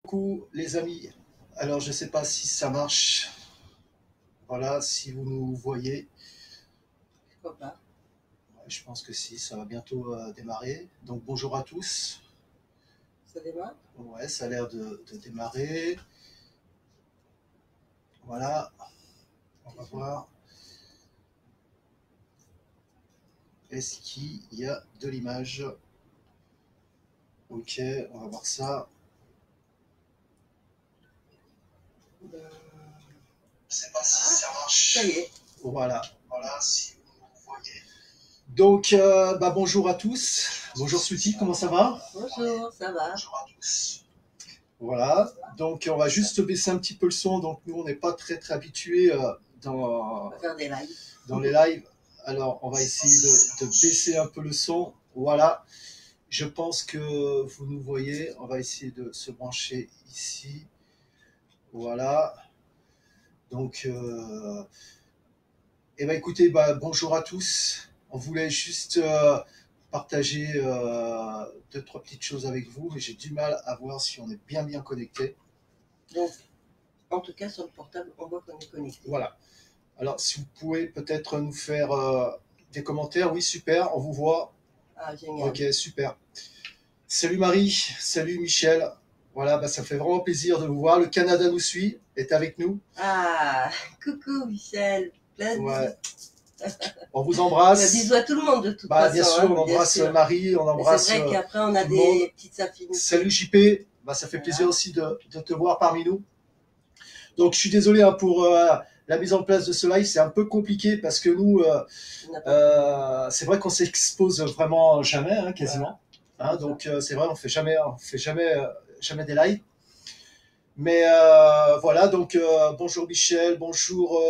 Coucou les amis, alors je ne sais pas si ça marche, voilà, si vous nous voyez. Pourquoi pas? Ouais, je pense que si, ça va bientôt démarrer. Donc bonjour à tous. Ça démarre? Ouais, ça a l'air de démarrer. Voilà, on va voir. Est-ce qu'il y a de l'image? Ok, on va voir ça. Ben, Je ne sais pas si ça marche. ça y est. Voilà, voilà, si vous nous voyez. Donc, bonjour à tous. Bonjour Sweetie, comment ça va? Bonjour, ça va? Bonjour à tous. Voilà, donc on va juste baisser un petit peu le son. Donc nous, on n'est pas très habitués On va faire des lives. dans les lives. Alors, on va essayer de baisser un peu le son. Voilà, je pense que vous nous voyez. On va essayer de se brancher ici. Voilà. Donc, écoutez, bonjour à tous. On voulait juste partager deux, trois petites choses avec vous, mais j'ai du mal à voir si on est bien connecté. Donc, en tout cas, sur le portable, on voit qu'on est connecté. Voilà. Alors, si vous pouvez peut-être nous faire des commentaires. Oui, super, on vous voit. Ah, génial. Ok, super. Salut Marie, salut Michel. Voilà, ça fait vraiment plaisir de vous voir. Le Canada nous suit, est avec nous. Ah, coucou Michel. Plein de Ouais. bisous. On vous embrasse. Bisous à tout le monde de toute façon. Bien sûr, on embrasse Marie, on embrasse. C'est vrai qu'après, on a tout le monde. des petites affinités. Salut JP, ça fait plaisir aussi de te voir parmi nous. Donc, je suis désolé pour la mise en place de ce live, c'est un peu compliqué parce que nous, c'est vrai qu'on s'expose vraiment jamais, hein, quasiment. Hein, donc, c'est vrai, on fait jamais des lives. Mais voilà, donc bonjour Michel, bonjour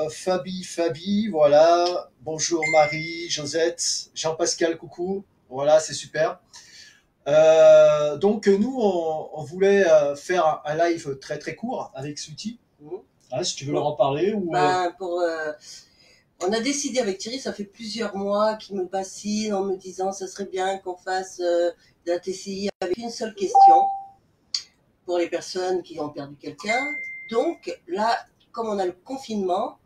Fabi, voilà. Bonjour Marie, Josette, Jean-Pascal, coucou. Voilà, c'est super. Donc nous, on voulait faire un live très court avec Sweetie. Si tu veux leur en parler ou. On a décidé avec Thierry, ça fait plusieurs mois qu'il me bassine en me disant ça serait bien qu'on fasse de la TCI avec une seule question pour les personnes qui ont perdu quelqu'un. Donc là, comme on a le confinement,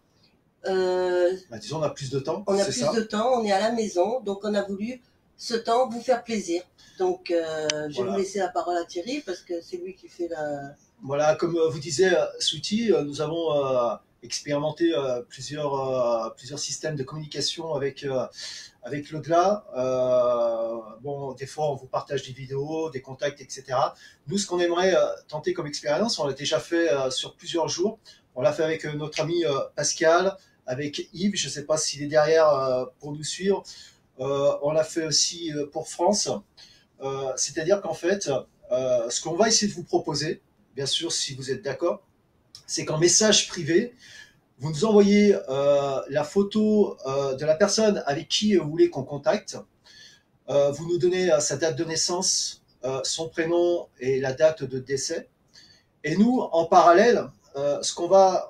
disons, on a plus de temps. On a plus de temps, on est à la maison, donc on a voulu ce temps vous faire plaisir. Donc je vais vous laisser la parole à Thierry parce que c'est lui qui fait la. Voilà, comme vous disiez, Sweetie, nous avons expérimenté plusieurs systèmes de communication avec l'au-delà. Des fois, on vous partage des vidéos, des contacts, etc. Nous, ce qu'on aimerait tenter comme expérience, on l'a déjà fait sur plusieurs jours. On l'a fait avec notre ami Pascal, avec Yves, je ne sais pas s'il est derrière pour nous suivre. On l'a fait aussi pour France. C'est-à-dire qu'en fait, ce qu'on va essayer de vous proposer, bien sûr, si vous êtes d'accord, c'est qu'en message privé, vous nous envoyez la photo de la personne avec qui vous voulez qu'on contacte. Vous nous donnez sa date de naissance, son prénom et la date de décès. Et nous, en parallèle, ce qu'on va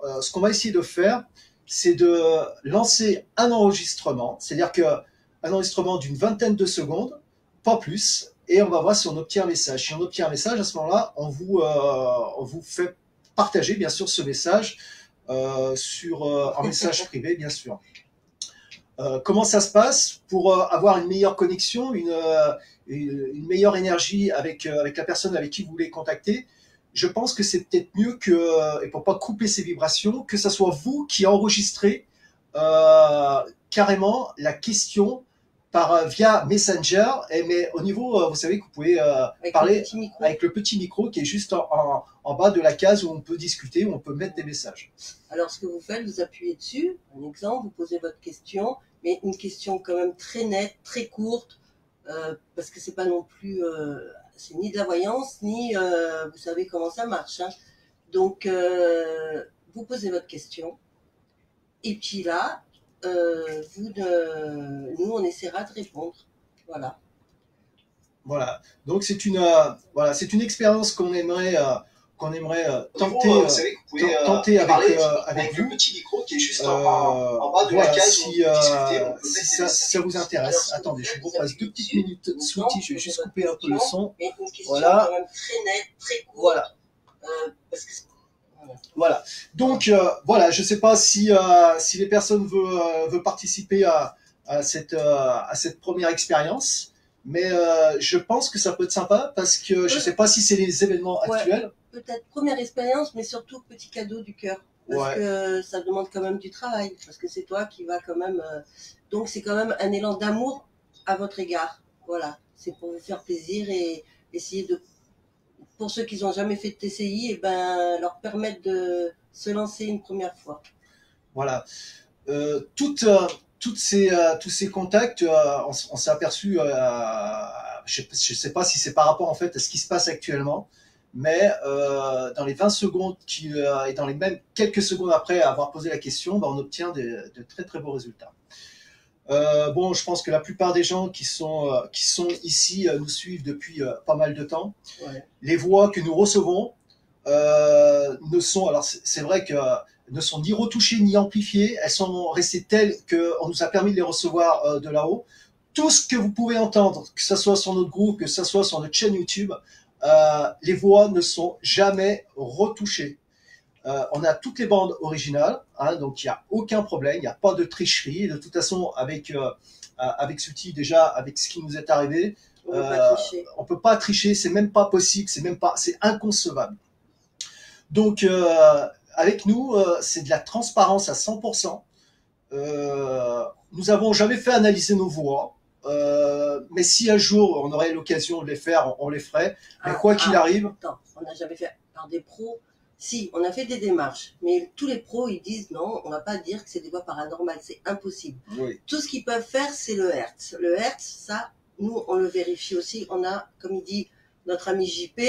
essayer de faire, c'est de lancer un enregistrement, c'est-à-dire un enregistrement d'une vingtaine de secondes, pas plus, et on va voir si on obtient un message. Si on obtient un message, à ce moment-là, on vous fait partager, bien sûr, ce message en message privé, bien sûr. Comment ça se passe pour avoir une meilleure connexion, une meilleure énergie avec la personne avec qui vous voulez contacter? Je pense que c'est peut-être mieux et pour pas couper ces vibrations, que ça soit vous qui enregistrez carrément la question via Messenger. Mais au niveau, vous savez que vous pouvez parler avec le petit micro qui est juste en bas de la case où on peut discuter, où on peut mettre des messages. Alors, ce que vous faites, vous appuyez dessus, un exemple, vous posez votre question, mais une question quand même très nette, très courte, parce que c'est pas non plus, c'est ni de la voyance, ni vous savez comment ça marche. Hein. Donc, vous posez votre question, et puis là, nous, on essaiera de répondre. Voilà. Voilà. Donc c'est une expérience qu'on aimerait qu'on aimerait vous savez que vous pouvez tenter avec vous. Le petit micro qui est juste en bas de la Voilà, case si, où vous discutez, si ça vous intéresse. Alors, Attendez, je vous vous repasse 2 petites minutes. vous Sweetie, je vais juste couper un peu le son. Mais une question Voilà. quand même très nette, très courte. Voilà. Parce que Voilà. Donc voilà, je ne sais pas si les personnes veulent participer à cette première expérience, mais je pense que ça peut être sympa parce que je ne sais pas si c'est les événements actuels. Peut-être première expérience, mais surtout petit cadeau du cœur. Parce que ça demande quand même du travail. Parce que c'est toi qui vas quand même. Donc c'est quand même un élan d'amour à votre égard. Voilà. C'est pour vous faire plaisir et essayer de. Pour ceux qui n'ont jamais fait de TCI, et ben, leur permettre de se lancer une première fois. Voilà. Tous ces contacts, on s'est aperçu, je ne sais pas si c'est par rapport en fait à ce qui se passe actuellement, mais dans les 20 secondes et dans les mêmes quelques secondes après avoir posé la question, ben, on obtient de très très beaux résultats. Bon, je pense que la plupart des gens qui sont ici nous suivent depuis pas mal de temps. Ouais. Les voix que nous recevons ne sont, alors c'est vrai que ne sont ni retouchées ni amplifiées, elles sont restées telles qu'on nous a permis de les recevoir de là-haut. Tout ce que vous pouvez entendre, que ce soit sur notre groupe, que ce soit sur notre chaîne YouTube, les voix ne sont jamais retouchées. On a toutes les bandes originales, hein, donc il n'y a aucun problème, il n'y a pas de tricherie. De toute façon, avec Sweetie, déjà, avec ce qui nous est arrivé, on peut pas tricher, c'est même pas possible, c'est inconcevable. Donc, avec nous, c'est de la transparence à 100%. Nous n'avons jamais fait analyser nos voix, mais si un jour on aurait l'occasion de les faire, on les ferait. Mais quoi qu'il arrive... Attends, on n'a jamais fait par des pros. Si, on a fait des démarches, mais tous les pros, ils disent non, on ne va pas dire que c'est des voix paranormales, c'est impossible. Oui. Tout ce qu'ils peuvent faire, c'est le Hertz. Le Hertz, ça, nous, on le vérifie aussi. On a, comme il dit notre ami JP,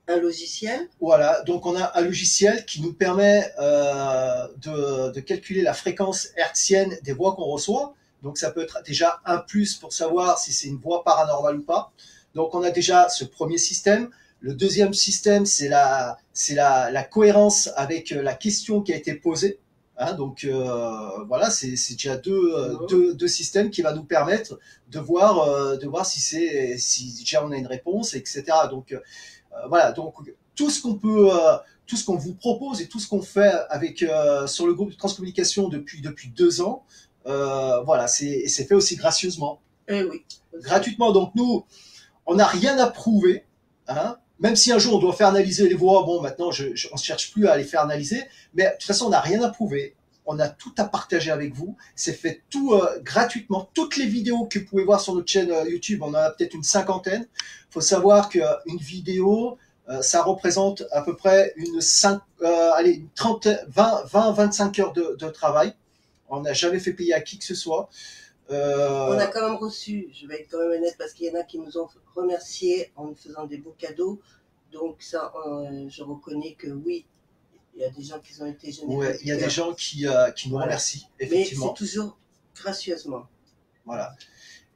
un logiciel. Voilà, donc on a un logiciel qui nous permet de calculer la fréquence hertzienne des voix qu'on reçoit. Donc ça peut être déjà un plus pour savoir si c'est une voix paranormale ou pas. Donc on a déjà ce premier système. Le deuxième système, c'est la cohérence avec la question qui a été posée. Hein, donc voilà, c'est déjà deux systèmes qui va nous permettre de voir si déjà on a une réponse, etc. Donc voilà, donc tout ce qu'on vous propose et tout ce qu'on fait avec sur le groupe de transcommunication depuis 2 ans, voilà, c'est fait aussi gracieusement, Oui. gratuitement. Donc nous, on n'a rien à prouver, hein. Même si un jour on doit faire analyser les voix, bon, maintenant on ne cherche plus à les faire analyser, mais de toute façon on n'a rien à prouver. On a tout à partager avec vous. C'est fait tout gratuitement. Toutes les vidéos que vous pouvez voir sur notre chaîne YouTube, on en a peut-être une 50aine. Il faut savoir qu'une vidéo, ça représente à peu près une 20-25 heures de travail. On n'a jamais fait payer à qui que ce soit. On a quand même reçu, je vais être quand même honnête, parce qu'il y en a qui nous ont remerciés en nous faisant des beaux cadeaux. Donc ça, je reconnais que oui, il y a des gens qui ont été généreux. Ouais, il y a des gens qui nous remercient, effectivement. Mais c'est toujours gracieusement. Voilà.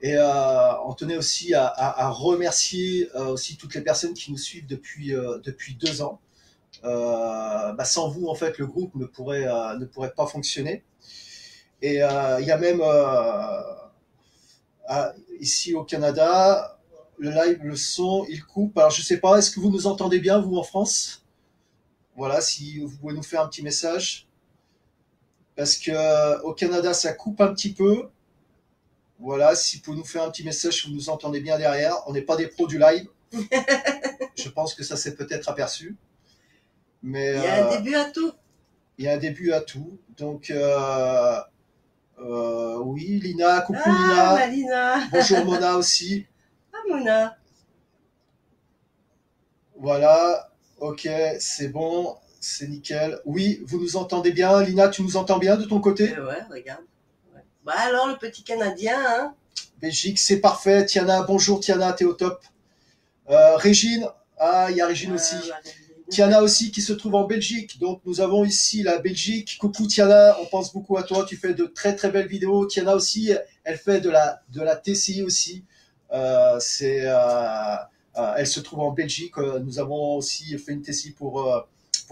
Et on tenait aussi à remercier aussi toutes les personnes qui nous suivent depuis 2 ans. Sans vous, en fait, le groupe ne pourrait pas fonctionner. Et il y a même ici au Canada, le live, le son, il coupe. Alors je sais pas, est-ce que vous nous entendez bien, vous en France? Voilà, si vous pouvez nous faire un petit message. Parce que au Canada, ça coupe un petit peu. Voilà, si vous pouvez nous faire un petit message si vous nous entendez bien derrière. On n'est pas des pros du live. Je pense que ça s'est peut-être aperçu. Mais, il y a un début à tout. Il y a un début à tout. Donc, oui, Lina, coucou Lina. Lina. Bonjour Mona aussi. Ah, Mona. Voilà, ok, c'est bon, c'est nickel. Oui, vous nous entendez bien. Lina, tu nous entends bien de ton côté? Ouais, regarde. Ouais. Bah alors, le petit Canadien, hein. Belgique, c'est parfait. Tiana, bonjour Tiana, t'es au top. Régine, il y a Régine aussi. Tiana aussi qui se trouve en Belgique. Donc nous avons ici la Belgique. Coucou Tiana, on pense beaucoup à toi. Tu fais de très très belles vidéos. Tiana aussi, elle fait de la TCI aussi. Elle se trouve en Belgique. Nous avons aussi fait une tessie pour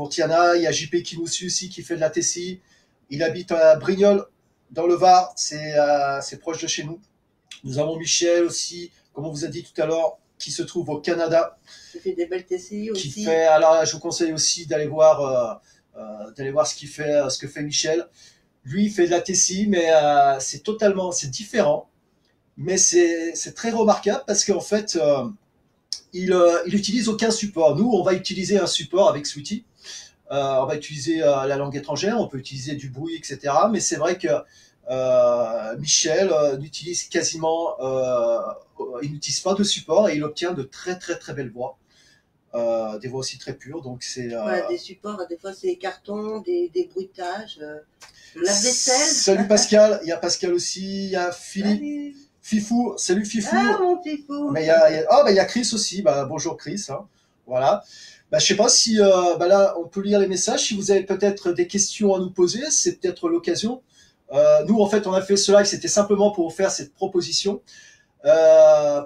Tiana. Il y a JP qui nous suit aussi, qui fait de la tessie. Il habite à Brignoles, dans le Var. C'est proche de chez nous. Nous avons Michel aussi, comme on vous a dit tout à l'heure, qui se trouve au Canada. Qui fait des belles tessis aussi. Alors, je vous conseille aussi d'aller voir ce que fait Michel. Lui, il fait de la tessie, mais c'est différent. Mais c'est très remarquable parce qu'en fait, il utilise aucun support. Nous, on va utiliser un support avec Sweety. On va utiliser la langue étrangère, on peut utiliser du bruit, etc. Mais c'est vrai que Michel n'utilise quasiment, il n'utilise pas de support et il obtient de très très très belles voix, des voix aussi très pures. Donc c'est des supports, des fois c'est des cartons, des bruitages, le lave-vaisselle. Salut Pascal, il y a Pascal aussi, il y a Philippe. Salut. Fifou, salut Fifou. Ah mon Fifou. Mais il y a Chris aussi. Bonjour Chris. Hein. Voilà. Je sais pas si là on peut lire les messages. Si vous avez peut-être des questions à nous poser, c'est peut-être l'occasion. Nous en fait on a fait ce live, c'était simplement pour faire cette proposition,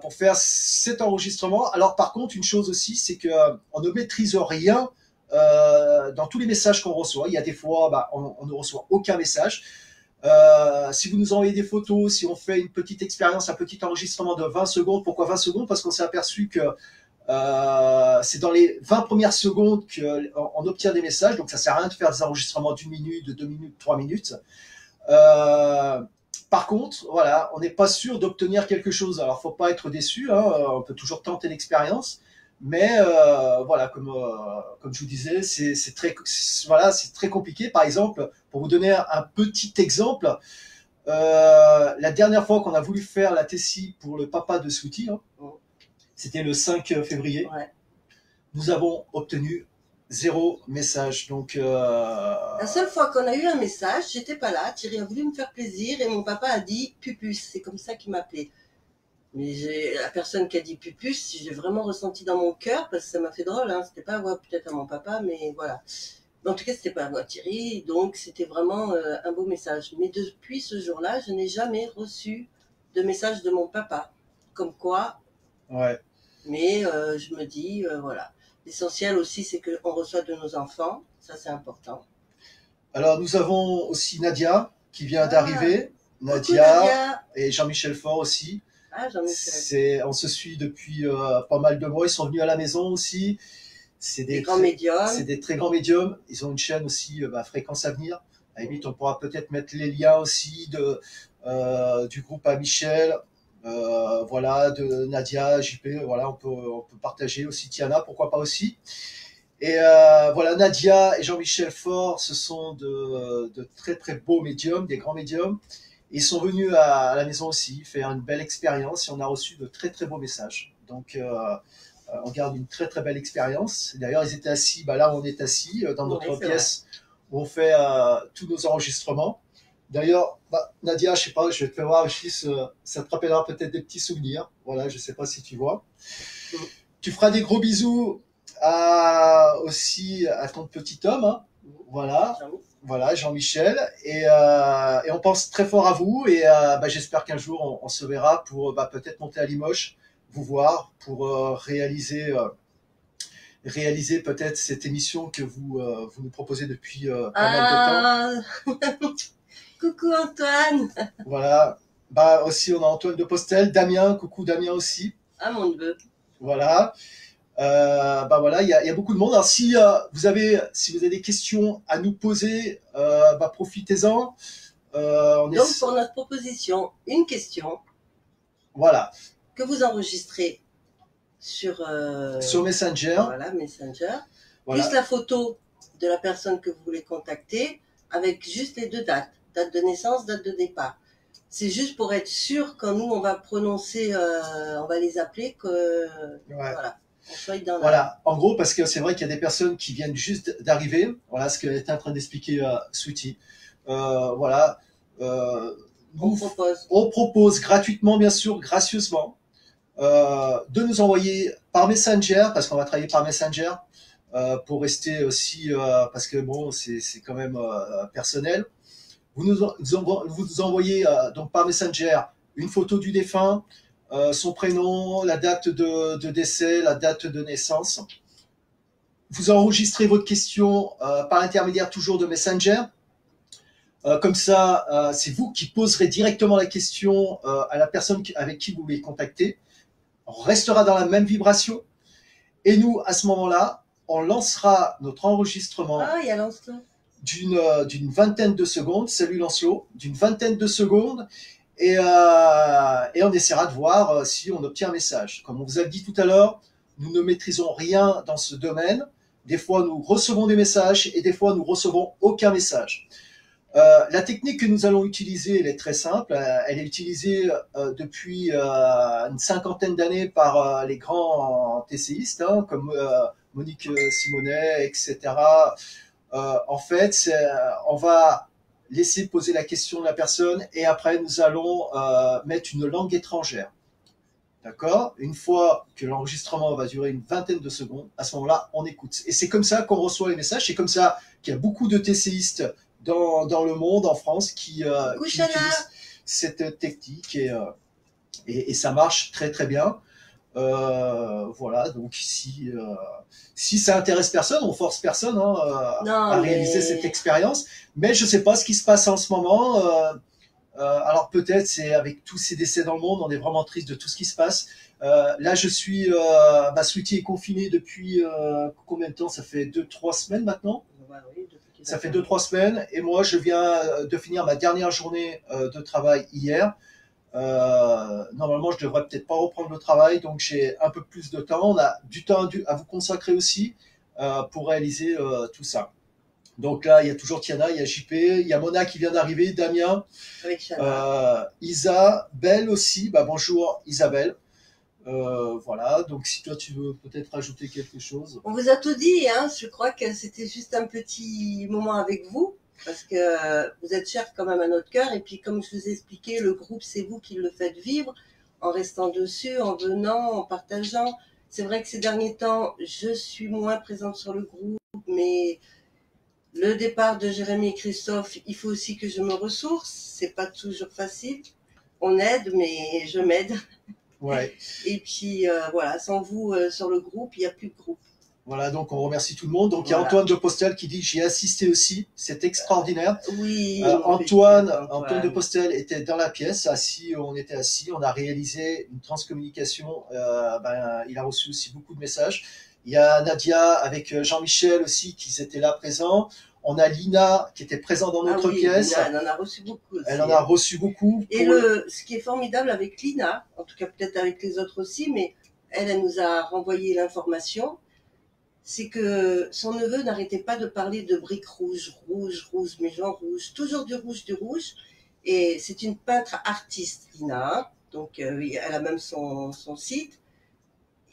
pour faire cet enregistrement. Alors par contre une chose aussi, c'est que on ne maîtrise rien dans tous les messages qu'on reçoit. Il y a des fois on ne reçoit aucun message. Si vous nous envoyez des photos, si on fait une petite expérience, un petit enregistrement de 20 secondes, pourquoi 20 secondes? Parce qu'on s'est aperçu que c'est dans les 20 premières secondes qu'on obtient des messages, donc ça sert à rien de faire des enregistrements d'1 minute, de 2 minutes, 3 minutes. Par contre, voilà, on n'est pas sûr d'obtenir quelque chose. Alors, faut pas être déçu, hein, on peut toujours tenter l'expérience, mais voilà, comme je vous disais, c'est très compliqué. Par exemple, pour vous donner un petit exemple, la dernière fois qu'on a voulu faire la tessie pour le papa de Sweety, hein, c'était le 5 février. Ouais. Nous avons obtenu 0 message. Donc, la seule fois qu'on a eu un message, j'étais pas là. Thierry a voulu me faire plaisir et mon papa a dit Pupus. C'est comme ça qu'il m'appelait. Mais la personne qui a dit Pupus, j'ai vraiment ressenti dans mon cœur parce que ça m'a fait drôle. Hein. C'était pas la voix peut-être à mon papa, mais voilà. En tout cas, c'était pas la voix de Thierry. Donc, c'était vraiment un beau message. Mais depuis ce jour-là, je n'ai jamais reçu de message de mon papa. Comme quoi. Ouais. Mais je me dis, voilà. L'essentiel aussi, c'est qu'on reçoit de nos enfants. Ça, c'est important. Alors, nous avons aussi Nadia qui vient d'arriver. Nadia et Jean-Michel Faure aussi. Ah, Jean-Michel. On se suit depuis pas mal de mois. Ils sont venus à la maison aussi. C'est des grands médiums. C'est des très grands médiums. Ils ont une chaîne aussi, Fréquence à venir. À la limite, on pourra peut-être mettre les liens aussi du groupe à Michel. Voilà, de Nadia, JP, voilà, on peut partager aussi Tiana, pourquoi pas aussi. Et voilà, Nadia et Jean-Michel Faure, ce sont de très très beaux médiums, des grands médiums. Ils sont venus à la maison aussi faire une belle expérience et on a reçu de très très beaux messages. Donc on garde une très très belle expérience. D'ailleurs, ils étaient assis, là on est assis dans notre pièce où on fait tous nos enregistrements. D'ailleurs, Nadia, je sais pas, je vais te faire voir aussi, ça te rappellera peut-être des petits souvenirs. Voilà, je sais pas si tu vois. Tu feras des gros bisous aussi à ton petit homme, hein. Voilà, Jean-Michel. Et on pense très fort à vous. Et j'espère qu'un jour on se verra pour peut-être monter à Limoges, vous voir, pour réaliser peut-être cette émission que vous nous proposez depuis pas mal de temps. Coucou Antoine. Voilà. Aussi, on a Antoine de Postel, Damien. Coucou Damien aussi. Ah mon neveu. Voilà. Voilà, il y a beaucoup de monde. Alors, si vous avez des questions à nous poser, profitez-en. Donc, pour notre proposition, une question. Voilà. Que vous enregistrez sur Messenger. Voilà, Messenger. Voilà. Plus la photo de la personne que vous voulez contacter, avec juste les 2 dates. Date de naissance, date de départ. C'est juste pour être sûr quand nous on va prononcer, on va les appeler que voilà, on soit dans voilà. En gros, parce que c'est vrai qu'il y a des personnes qui viennent juste d'arriver. Voilà ce qu'elle était en train d'expliquer Sweety. Voilà. On propose gratuitement, bien sûr, gracieusement, de nous envoyer par Messenger, parce qu'on va travailler par Messenger, pour rester aussi, parce que bon, c'est quand même personnel. Vous nous envoyez donc par Messenger une photo du défunt, son prénom, la date de décès, la date de naissance. Vous enregistrez votre question par l'intermédiaire toujours de Messenger. Comme ça, c'est vous qui poserez directement la question à la personne avec qui vous voulez contacter. On restera dans la même vibration. Et nous, à ce moment-là, on lancera notre enregistrement d'une vingtaine de secondes. Salut Lancelot, d'une vingtaine de secondes. Et on essaiera de voir si on obtient un message. Comme on vous a dit tout à l'heure, nous ne maîtrisons rien dans ce domaine. Des fois, nous recevons des messages et des fois, nous recevons aucun message. La technique que nous allons utiliser, elle est très simple. Elle est utilisée depuis une cinquantaine d'années par les grands TCistes, hein, comme Monique Simonet, etc. En fait, on va laisser poser la question de la personne et après, nous allons mettre une langue étrangère. D'accord? Une fois que l'enregistrement va durer une vingtaine de secondes, à ce moment-là, on écoute. Et c'est comme ça qu'on reçoit les messages. C'est comme ça qu'il y a beaucoup de TCistes dans le monde, en France, qui utilisent cette technique et ça marche très très bien. Voilà, donc si ça intéresse personne, on force personne à réaliser cette expérience. Mais je ne sais pas ce qui se passe en ce moment. Alors peut-être c'est avec tous ces décès dans le monde, on est vraiment triste de tout ce qui se passe. Là je suis, Sweetie est confiné depuis combien de temps? Ça fait 2-3 semaines maintenant. Ça fait 2-3 semaines et moi je viens de finir ma dernière journée de travail hier. Normalement je devrais peut-être pas reprendre le travail, donc j'ai un peu plus de temps. On a du temps à vous consacrer aussi pour réaliser tout ça. Donc là, il y a toujours Tiana, il y a JP, il y a Mona qui vient d'arriver, Damien, Isabelle aussi. Bonjour Isabelle. Voilà, donc si toi tu veux peut-être rajouter quelque chose. On vous a tout dit, hein. Je crois que c'était juste un petit moment avec vous, parce que vous êtes chers quand même à notre cœur. Et puis comme je vous ai expliqué, le groupe, c'est vous qui le faites vivre, en restant dessus, en venant, en partageant. C'est vrai que ces derniers temps, je suis moins présente sur le groupe, mais le départ de Jérémy et Christophe, il faut aussi que je me ressource. C'est pas toujours facile. On aide, mais je m'aide. Ouais. Et puis voilà, sans vous sur le groupe, il n'y a plus de groupe. Voilà, donc on remercie tout le monde. Donc il y a Antoine de Postel qui dit j'y ai assisté aussi, c'est extraordinaire. Oui. Antoine de Postel était dans la pièce, on était assis, on a réalisé une transcommunication. Il a reçu aussi beaucoup de messages. Il y a Nadia avec Jean-Michel aussi qui étaient là présents. On a Lina qui était présente dans notre pièce. Lina, elle en a reçu beaucoup aussi. Elle en a reçu beaucoup. Et ce qui est formidable avec Lina, en tout cas peut-être avec les autres aussi, mais elle nous a renvoyé l'information, c'est que son neveu n'arrêtait pas de parler de briques rouges, mais genre rouge, toujours du rouge. Et c'est une peintre artiste, Lina. Donc elle a même son site.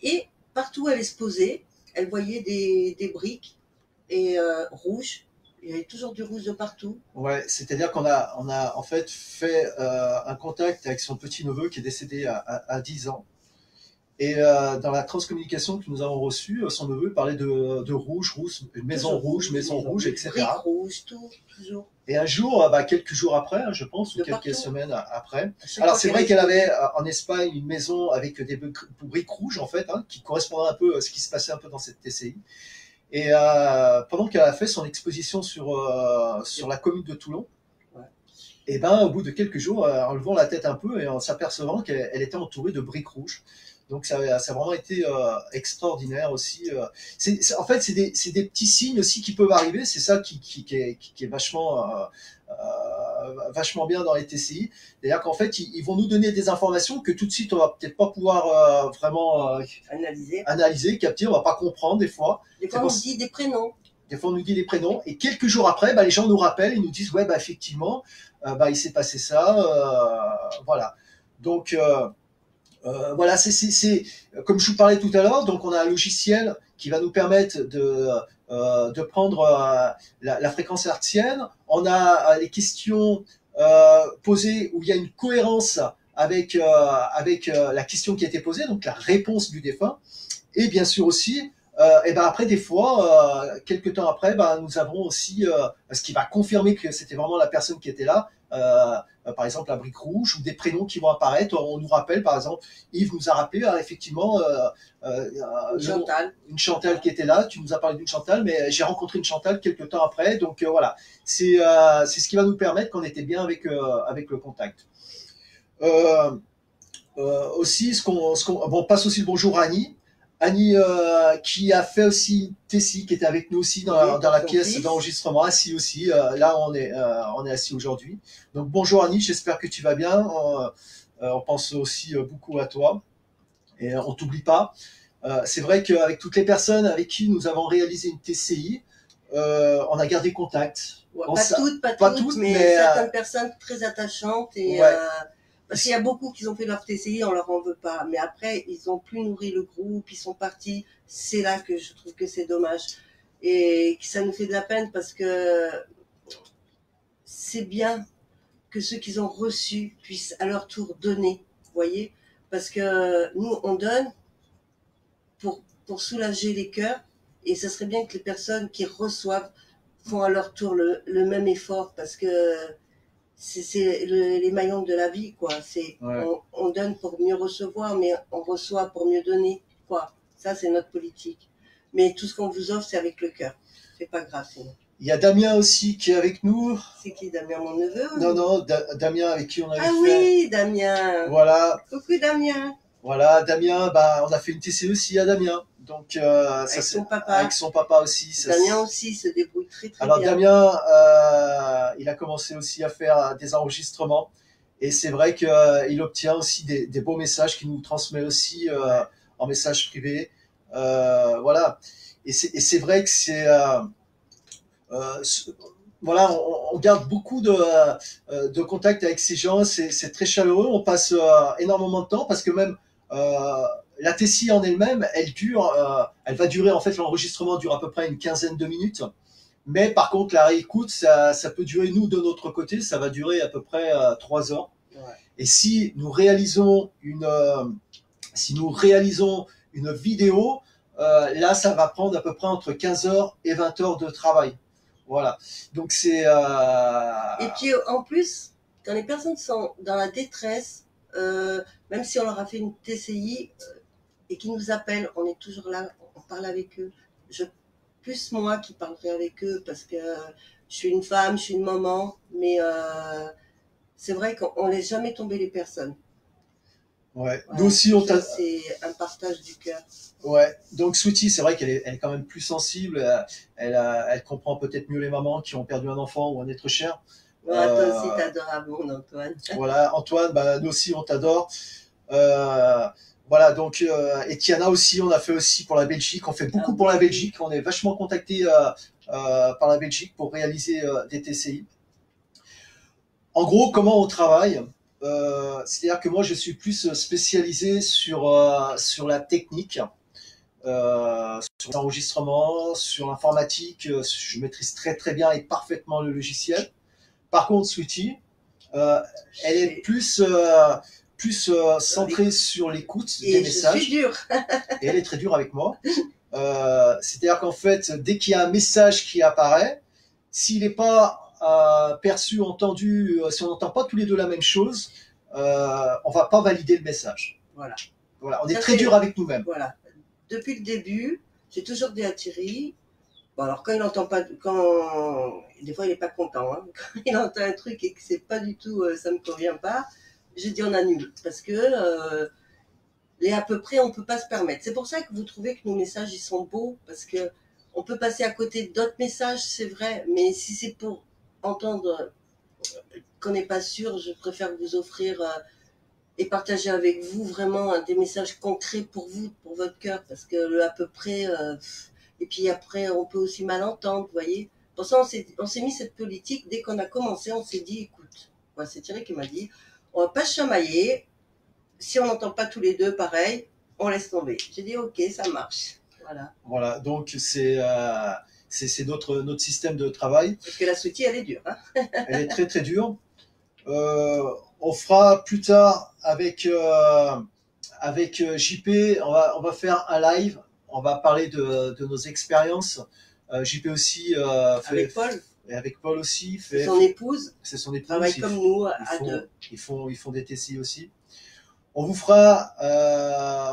Et partout où elle exposait, elle voyait des briques et rouges. Il y avait toujours du rouge de partout. Ouais, c'est-à-dire qu'on a en fait un contact avec son petit-neveu qui est décédé à 10 ans. Et dans la transcommunication que nous avons reçue, son neveu parlait de rouge, maison rouge, etc. Briques rouges, toujours. Et un jour, quelques jours après, je pense, ou quelques semaines après. Alors c'est vrai qu'elle avait en Espagne une maison avec des briques rouges en fait, qui correspondaient un peu à ce qui se passait un peu dans cette TCI. Et pendant qu'elle a fait son exposition sur la commune de Toulon, et au bout de quelques jours, en levant la tête un peu et en s'apercevant qu'elle était entourée de briques rouges. Donc ça a vraiment été extraordinaire aussi. En fait, c'est des petits signes aussi qui peuvent arriver. C'est ça qui est vachement bien dans les TCI. C'est-à-dire qu'en fait, ils vont nous donner des informations que tout de suite on va peut-être pas pouvoir vraiment analyser, capter. On va pas comprendre des fois. Des fois, on nous dit des prénoms. Des fois, on nous dit des prénoms. Et quelques jours après, les gens nous rappellent et nous disent ouais, effectivement, il s'est passé ça. Voilà. Donc voilà, c'est comme je vous parlais tout à l'heure, donc on a un logiciel qui va nous permettre de prendre la fréquence hertzienne. On a les questions posées où il y a une cohérence avec la question qui a été posée, donc la réponse du défunt. Et bien sûr aussi, après des fois, quelques temps après, nous avons aussi ce qui va confirmer que c'était vraiment la personne qui était là, par exemple la brique rouge ou des prénoms qui vont apparaître. On nous rappelle, par exemple, Yves nous a rappelé effectivement une Chantal qui était là. Tu nous as parlé d'une Chantal, mais j'ai rencontré une Chantal quelques temps après. Donc voilà, c'est ce qui va nous permettre qu'on était bien avec le contact. Aussi, on passe aussi le bonjour à Annie. Annie qui a fait aussi Tessie, qui était avec nous aussi dans la pièce d'enregistrement, assis aussi. Là, on est assis aujourd'hui. Donc bonjour Annie, j'espère que tu vas bien. On pense aussi beaucoup à toi et on t'oublie pas. C'est vrai qu'avec toutes les personnes avec qui nous avons réalisé une TCI, on a gardé contact. Ouais, pas toutes, mais certaines personnes très attachantes et ouais. Parce qu'il y a beaucoup qui ont fait leur TCI, on leur en veut pas. Mais après, ils ont plus nourri le groupe, ils sont partis. C'est là que je trouve que c'est dommage. Et que ça nous fait de la peine parce que c'est bien que ceux qu'ils ont reçus puissent à leur tour donner, vous voyez. Parce que nous, on donne pour soulager les cœurs. Et ce serait bien que les personnes qui reçoivent font à leur tour le même effort parce que c'est les maillons de la vie, quoi. Ouais. On donne pour mieux recevoir, mais on reçoit pour mieux donner, quoi. Ça, c'est notre politique. Mais tout ce qu'on vous offre, c'est avec le cœur. C'est pas grave, sinon. Il y a Damien aussi qui est avec nous. C'est qui, Damien, mon neveu? Non, Damien avec qui on avait fait. Ah oui, Damien. Voilà. Coucou, Damien. Voilà, Damien, on a fait une TCE aussi à Damien. Donc, avec son papa. Avec son papa aussi. Damien aussi se débrouille très bien. Alors Damien, il a commencé aussi à faire des enregistrements. Et c'est vrai qu'il obtient aussi des beaux messages qu'il nous transmet aussi en message privé. Voilà. Et c'est vrai que c'est... voilà, on garde beaucoup de contact avec ces gens. C'est très chaleureux. On passe énormément de temps parce que même... la TCI en elle-même, elle va durer, en fait, l'enregistrement dure à peu près une quinzaine de minutes. Mais par contre, la réécoute, ça peut durer, nous, de notre côté, ça va durer à peu près 3 heures. Ouais. Et si nous réalisons une vidéo, là, ça va prendre à peu près entre 15 heures et 20 heures de travail. Voilà. Donc, c'est... Et puis, en plus, quand les personnes sont dans la détresse, même si on leur a fait une TCI et qu'ils nous appellent, on est toujours là, on parle avec eux. Plus moi qui parlerai avec eux parce que je suis une femme, je suis une maman, mais c'est vrai qu'on laisse jamais tomber les personnes. Ouais. Voilà. Nous aussi, c'est un partage du cœur. Ouais. Donc Sweetie, c'est vrai qu'elle est quand même plus sensible. Elle comprend peut-être mieux les mamans qui ont perdu un enfant ou un être cher. Ouais, toi aussi, t'adores mon Antoine. Voilà, Antoine, nous aussi, on t'adore. Voilà, donc, et Tiana aussi, on a fait aussi pour la Belgique. On fait beaucoup pour la Belgique. On est vachement contacté par la Belgique pour réaliser des TCI. En gros, comment on travaille c'est-à-dire que moi, je suis plus spécialisé sur la technique, sur l'enregistrement, sur l'informatique. Je maîtrise très très bien et parfaitement le logiciel. Par contre, Sweetie, elle est plus centrée sur l'écoute des messages. Je suis dure. Et elle est très dure avec moi. C'est-à-dire qu'en fait, dès qu'il y a un message qui apparaît, s'il n'est pas perçu, entendu, si on n'entend pas tous les deux la même chose, on va pas valider le message. Voilà. On est très dur avec nous-mêmes. Voilà. Depuis le début, j'ai toujours dit à Thierry, bon alors quand il entend pas, des fois il est pas content, hein. Quand il entend un truc et que c'est pas du tout, ça me convient pas, je dis on annule parce que et à peu près on peut pas se permettre. C'est pour ça que vous trouvez que nos messages ils sont beaux parce que on peut passer à côté d'autres messages, c'est vrai, mais si c'est pour entendre qu'on n'est pas sûr, je préfère vous offrir et partager avec vous vraiment des messages concrets pour vous, pour votre cœur, parce que à peu près, et puis après on peut aussi mal entendre, vous voyez. Pour ça on s'est mis cette politique, dès qu'on a commencé, on s'est dit, écoute, moi c'est Thierry qui m'a dit, on va pas se chamailler, si on n'entend pas tous les deux pareil, on laisse tomber. J'ai dit ok, ça marche. Voilà, donc c'est notre système de travail. Parce que la Sweetie, elle est dure. Hein. Elle est très très dure. On fera plus tard avec JP, on va faire un live. On va parler de nos expériences. JP aussi avec Paul. et avec Paul aussi. Son épouse. C'est son épouse. Travaille comme nous, à deux. Ils font des TCI aussi. On vous fera,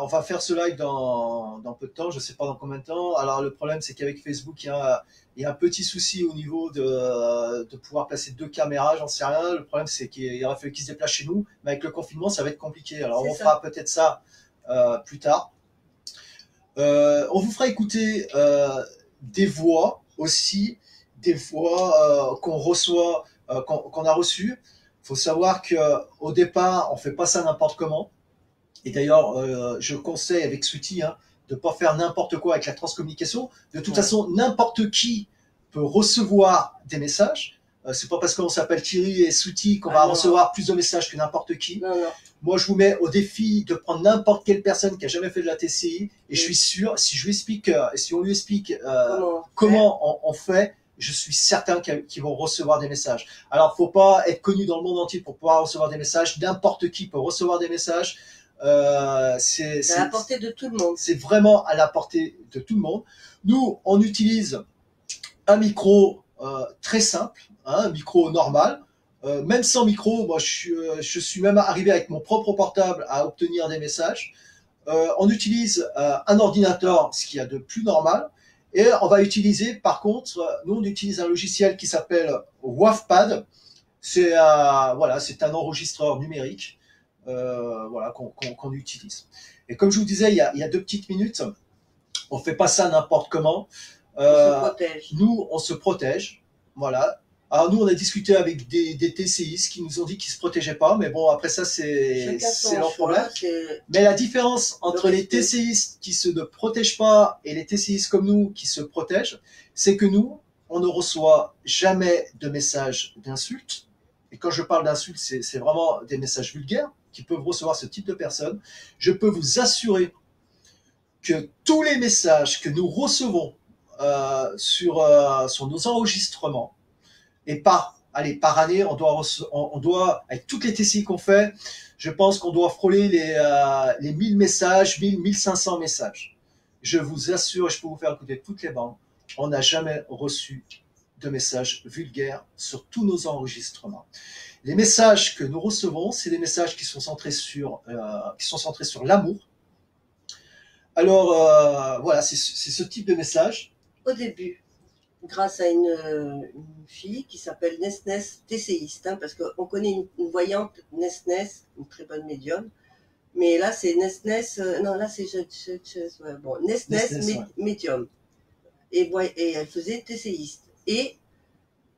on va faire ce live dans peu de temps, je ne sais pas dans combien de temps. Alors le problème c'est qu'avec Facebook, il y a un petit souci au niveau de pouvoir placer 2 caméras, j'en sais rien. Le problème c'est qu'il aurait fallu qu'ils se déplacent chez nous, mais avec le confinement ça va être compliqué. Alors on fera peut-être ça plus tard. On vous fera écouter des voix aussi, des voix qu'on reçoit, qu'on a reçues. Il faut savoir qu'au départ, on ne fait pas ça n'importe comment. Et d'ailleurs, je conseille avec Sweetie de ne pas faire n'importe quoi avec la transcommunication. De toute façon, n'importe qui peut recevoir des messages. C'est pas parce qu'on s'appelle Thierry et Sweetie qu'on va recevoir plus de messages que n'importe qui. Non. Moi, je vous mets au défi de prendre n'importe quelle personne qui a jamais fait de la TCI. Et je suis sûr, si on lui explique comment on fait, je suis certain qu'ils vont recevoir des messages. Alors, faut pas être connu dans le monde entier pour pouvoir recevoir des messages. N'importe qui peut recevoir des messages. C'est à la portée de tout le monde. C'est vraiment à la portée de tout le monde. Nous, on utilise un micro très simple, un micro normal. Même sans micro, moi, je suis même arrivé avec mon propre portable à obtenir des messages. On utilise un ordinateur, ce qu'il y a de plus normal. Et on va utiliser, par contre, nous on utilise un logiciel qui s'appelle WAVPad. C'est un enregistreur numérique qu'on utilise. Et comme je vous disais il y a 2 petites minutes, on fait pas ça n'importe comment. On se protège. Nous, on se protège. Voilà. Alors nous, on a discuté avec des TCIs qui nous ont dit qu'ils se protégeaient pas, mais bon, après ça, c'est leur problème. Mais la différence entre les TCIs qui ne protègent pas et les TCIs comme nous qui se protègent, c'est que nous, on ne reçoit jamais de messages d'insultes. Et quand je parle d'insultes, c'est vraiment des messages vulgaires qui peuvent recevoir ce type de personnes. Je peux vous assurer que tous les messages que nous recevons sur nos enregistrements, et par année, on doit, avec toutes les TCI qu'on fait, je pense qu'on doit frôler les 1000 messages, 1500 messages. Je vous assure, je peux vous faire écouter toutes les bandes, on n'a jamais reçu de messages vulgaires sur tous nos enregistrements. Les messages que nous recevons, c'est des messages qui sont centrés sur l'amour. Alors, voilà, c'est ce type de message. Au début, grâce à une fille qui s'appelle Nesnes TCiste, parce qu'on connaît une voyante Nesnes, une très bonne médium, mais là c'est Nesnes, non là c'est Nesnes médium, et elle faisait TCiste, et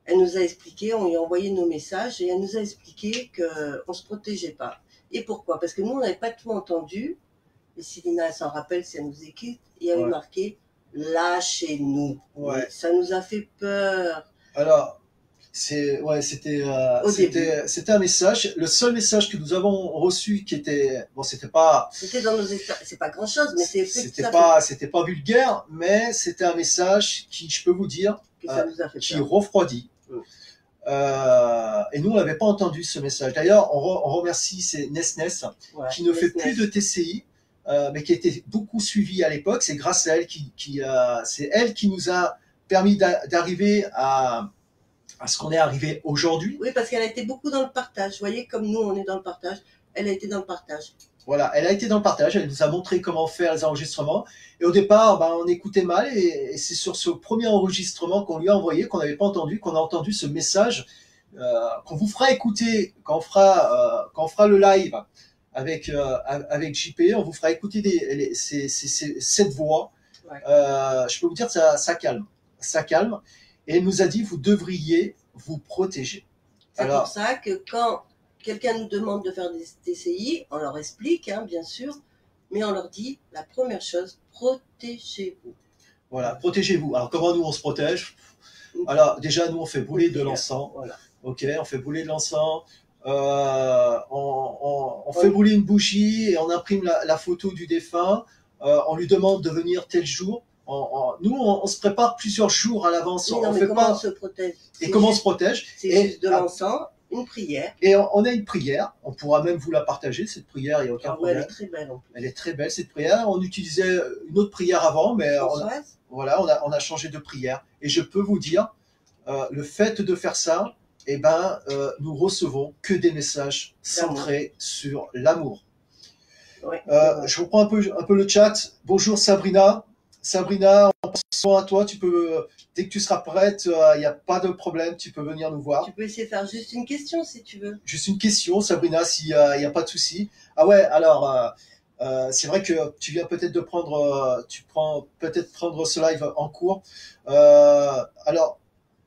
elle nous a expliqué, on lui a envoyé nos messages, et elle nous a expliqué qu'on ne se protégeait pas. Et pourquoi? Parce que nous on n'avait pas tout entendu, et Célina s'en rappelle si elle nous écoute, il y avait marqué lâchez-nous. Ouais. Ça nous a fait peur. Alors, c'était un message. Le seul message que nous avons reçu qui était, bon, c'était pas dans nos états, c'est pas grand chose, mais c'était pas vulgaire, mais c'était un message qui, je peux vous dire, ça nous a fait qui refroidit. Et nous, on n'avait pas entendu ce message. D'ailleurs, on remercie Nesnes qui ne fait plus de TCI. Mais qui a été beaucoup suivie à l'époque. C'est grâce à elle c'est elle qui nous a permis d'arriver à ce qu'on est arrivé aujourd'hui. Oui, parce qu'elle a été beaucoup dans le partage. Vous voyez, comme nous, on est dans le partage, elle a été dans le partage. Voilà, elle a été dans le partage, elle nous a montré comment faire les enregistrements. Et au départ, on écoutait mal, et c'est sur ce premier enregistrement qu'on lui a envoyé, qu'on n'avait pas entendu, qu'on a entendu ce message, qu'on vous fera écouter quand on fera le live avec JP, on vous fera écouter cette voix. Ouais. Je peux vous dire que ça calme. Ça calme. Et elle nous a dit, vous devriez vous protéger. C'est pour ça que quand quelqu'un nous demande de faire des TCI, on leur explique, bien sûr, mais on leur dit, la première chose, protégez-vous. Voilà, protégez-vous. Alors, comment nous, on se protège? Alors, déjà, nous, on fait brûler de l'encens. Voilà. Ok, on fait brûler de l'encens. On fait brûler une bougie et on imprime la photo du défunt. On lui demande de venir tel jour. Nous, on se prépare plusieurs jours à l'avance. Oui, mais comment on se protège? Et comment on se protège? C'est juste de l'encens, une prière. Et on a une prière. On pourra même vous la partager, cette prière, il n'y a aucun problème. Elle est très belle en plus. Elle est très belle, cette prière. On utilisait une autre prière avant, mais on a changé de prière. Et je peux vous dire, le fait de faire ça, eh ben, nous recevons que des messages centrés sur l'amour. Ouais, je reprends un peu le chat. Bonjour Sabrina. Sabrina, on pense souvent à toi. Tu peux, dès que tu seras prête, il n'y a pas de problème. Tu peux venir nous voir. Tu peux essayer de faire juste une question si tu veux. Juste une question, Sabrina, s'il n'y a pas de souci. Ah ouais, alors, c'est vrai que tu viens peut-être de prendre, tu prends peut-être prendre ce live en cours. Alors,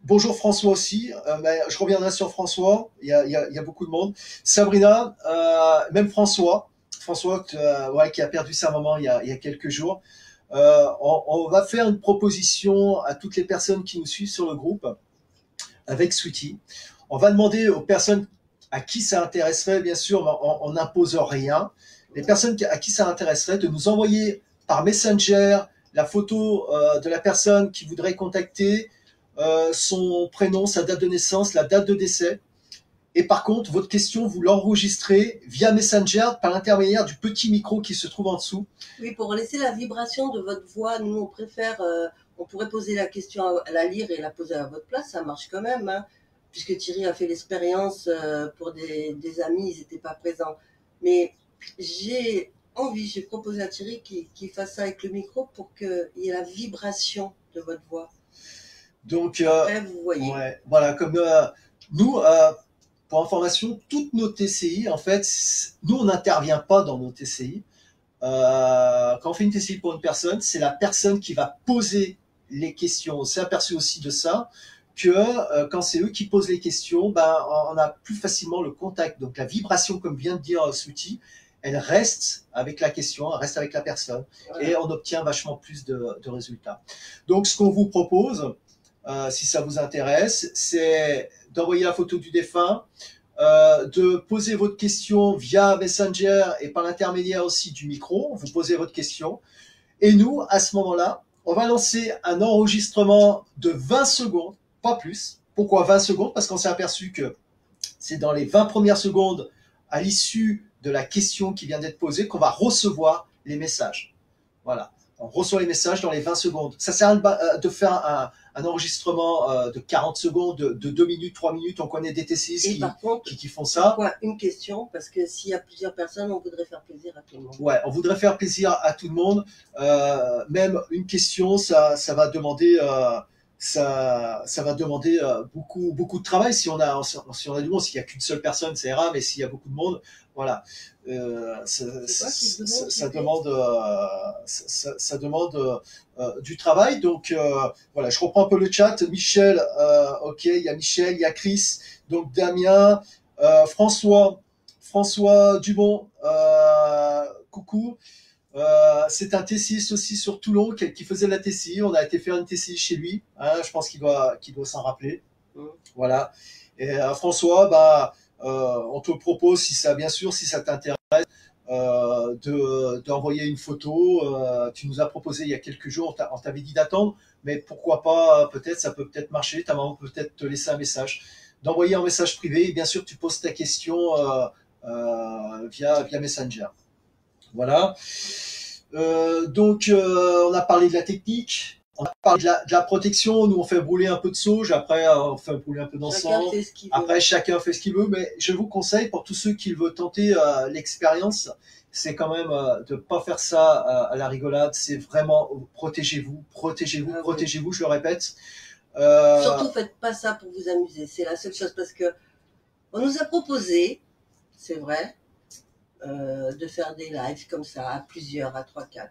bonjour François aussi, mais je reviendrai sur François, il y a beaucoup de monde. Sabrina, même François, ouais, qui a perdu sa maman il y a quelques jours. On va faire une proposition à toutes les personnes qui nous suivent sur le groupe avec Sweetie. On va demander aux personnes à qui ça intéresserait, bien sûr, on n'impose rien. Les personnes à qui ça intéresserait de nous envoyer par Messenger la photo de la personne qui voudrait contacter, son prénom, sa date de naissance, la date de décès. Et par contre, votre question, vous l'enregistrez via Messenger par l'intermédiaire du petit micro qui se trouve en dessous. Oui, pour laisser la vibration de votre voix, nous on préfère, on pourrait poser la question, la lire et la poser à votre place, ça marche quand même, hein, puisque Thierry a fait l'expérience pour des amis, ils n'étaient pas présents. Mais j'ai proposé à Thierry qu'il fasse ça avec le micro pour qu'il y ait la vibration de votre voix. Donc, après, vous voyez. Ouais, voilà, comme nous, pour information, toutes nos TCI, en fait, nous, on n'intervient pas dans nos TCI. Quand on fait une TCI pour une personne, c'est la personne qui va poser les questions. On s'est aperçu aussi de ça, que quand c'est eux qui posent les questions, ben, on a plus facilement le contact. Donc la vibration, comme vient de dire Sweetie, elle reste avec la question, elle reste avec la personne, et on obtient vachement plus de résultats. Donc ce qu'on vous propose, si ça vous intéresse, c'est d'envoyer la photo du défunt, de poser votre question via Messenger et par l'intermédiaire aussi du micro. Vous posez votre question. Et nous, à ce moment-là, on va lancer un enregistrement de 20 secondes, pas plus. Pourquoi 20 secondes? Parce qu'on s'est aperçu que c'est dans les 20 premières secondes, à l'issue de la question qui vient d'être posée, qu'on va recevoir les messages. Voilà. On reçoit les messages dans les 20 secondes. Ça sert de faire un enregistrement de 40 secondes, de 2 minutes, 3 minutes. On connaît des TCI qui font ça. Pourquoi une question? Parce que s'il y a plusieurs personnes, on voudrait faire plaisir à tout le monde. Ouais, on voudrait faire plaisir à tout le monde. Même une question, ça va demander, ça va demander beaucoup de travail. Si on a du monde, s'il n'y a qu'une seule personne, c'est rare, mais s'il y a beaucoup de monde, voilà. Ça demande du travail. Donc voilà, je reprends un peu le chat. Michel, ok, il y a Michel, il y a Chris, donc Damien, François Dumont, coucou. C'est un TCI aussi sur Toulon qui faisait la TCI. On a été faire une TCI chez lui. Hein, je pense qu'il doit s'en rappeler. Voilà. Et François, bah, on te propose, si ça t'intéresse, d'envoyer une photo. Tu nous as proposé il y a quelques jours, on t'avait dit d'attendre, mais pourquoi pas, peut-être, ça peut peut-être marcher. Ta maman peut peut-être te laisser un message. D'envoyer un message privé, et bien sûr, tu poses ta question via Messenger. Voilà. Donc, on a parlé de la technique. On a parlé de la protection. Nous, on fait brûler un peu de sauge. Après, on fait brûler un peu d'encens. Après, chacun fait ce qu'il veut. Mais je vous conseille, pour tous ceux qui veulent tenter l'expérience, c'est quand même de ne pas faire ça à la rigolade. C'est vraiment protégez-vous, je le répète. Surtout, faites pas ça pour vous amuser. C'est la seule chose, parce que on nous a proposé, c'est vrai, de faire des lives comme ça, à plusieurs, à 3, 4.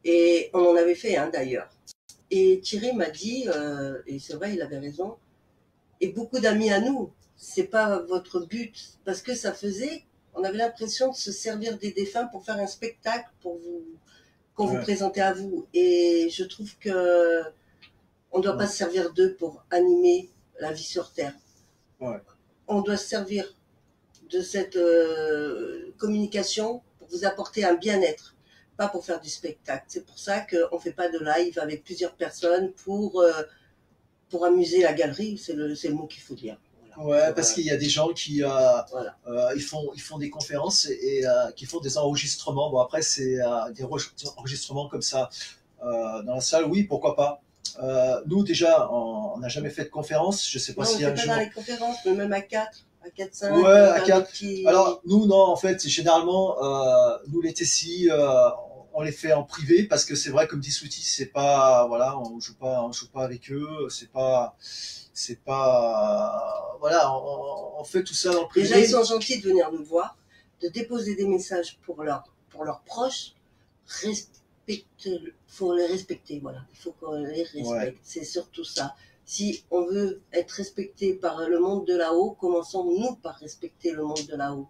Et on en avait fait un d'ailleurs. Et Thierry m'a dit, et c'est vrai, il avait raison, et beaucoup d'amis à nous, c'est pas votre but, parce que ça faisait, on avait l'impression de se servir des défunts pour faire un spectacle, qu'on vous présentait à vous. Et je trouve que on ne doit pas se servir d'eux pour animer la vie sur Terre. On doit se servir de cette communication pour vous apporter un bien-être, pas pour faire du spectacle. C'est pour ça qu'on ne fait pas de live avec plusieurs personnes pour amuser la galerie, c'est le mot qu'il faut dire. Voilà. Ouais, parce qu'il y a des gens qui ils font des conférences et qui font des enregistrements. Bon, après, c'est des enregistrements comme ça dans la salle, oui, pourquoi pas. Nous, déjà, on n'a jamais fait de conférence. Je sais pas si un pas jour. dans les conférences, mais même à 4, à 4-5. Ouais, à 4. Alors, nous, non, en fait, généralement, nous, les Tessie, on les fait en privé parce que c'est vrai, comme dit Souti, c'est pas, voilà, on joue pas avec eux, voilà, on fait tout ça dans le privé. Déjà, ils sont gentils de venir nous voir, de déposer des messages pour leurs proches. Faut les respecter, voilà. Il faut qu'on les respecte. Ouais. C'est surtout ça. Si on veut être respecté par le monde de là-haut, commençons nous par respecter le monde de là-haut.